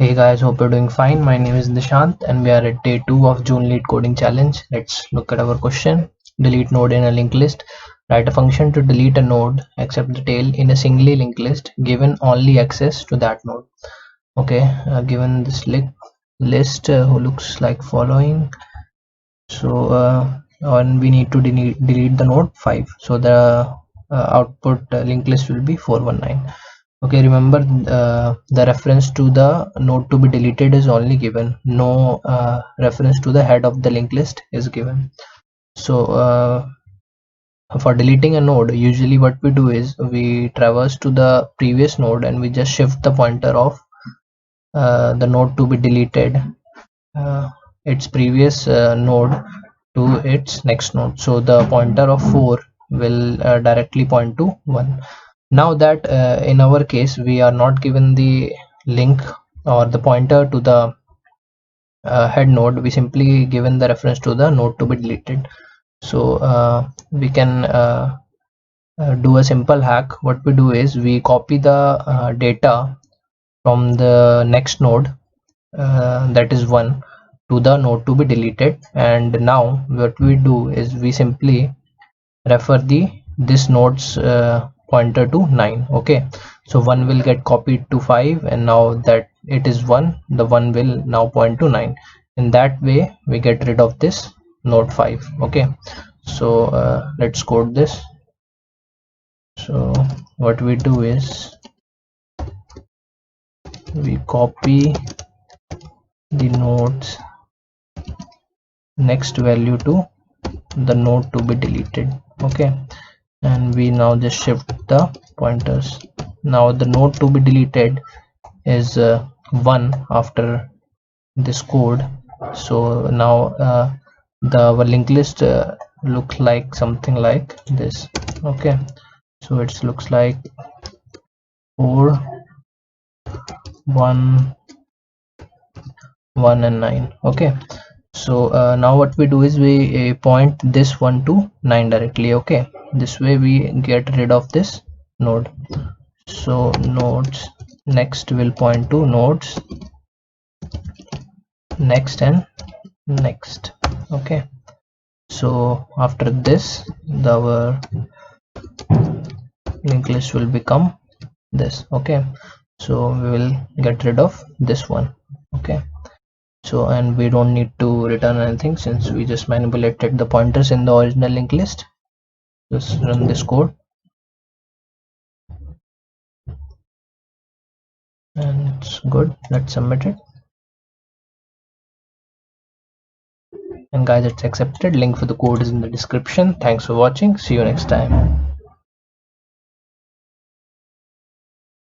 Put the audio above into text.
Hey guys, hope you're doing fine. My name is Nishant and we are at day 2 of June Lead Coding Challenge. Let's look at our question. Delete node in a linked list. Write a function to delete a node except the tail in a singly linked list given only access to that node. Okay, given this list who looks like following. So and we need to delete the node 5. So the output linked list will be 419. Okay, remember the reference to the node to be deleted is only given. No reference to the head of the linked list is given. So for deleting a node, usually what we do is we traverse to the previous node and we just shift the pointer of the node to be deleted, its previous node to its next node. So the pointer of 4 will directly point to 1. Now that in our case we are not given the link or the pointer to the head node, we simply given the reference to the node to be deleted. So we can do a simple hack. What we do is we copy the data from the next node, that is 1, to the node to be deleted, and now what we do is we simply refer this node's pointer to 9. Okay, so 1 will get copied to 5 and now that it is 1, the 1 will now point to 9. In that way we get rid of this node 5. Okay, so let's code this. So what we do is we copy the node's next value to the node to be deleted. Okay, and we now just shift the pointers. Now the node to be deleted is 1 after this code. So now our linked list look like something like this. Okay, so it looks like 4, 1, 1 and 9. Okay, so now what we do is we point this one to 9 directly. Okay, this way we get rid of this node. So nodes next will point to nodes next and next. Okay, so after this our linked list will become this. Okay, so we will get rid of this one. Okay, so and we don't need to return anything since we just manipulated the pointers in the original linked list. Just run this code and it's good. Let's submit it. And guys, it's accepted. Link for the code is in the description. Thanks for watching. See you next time.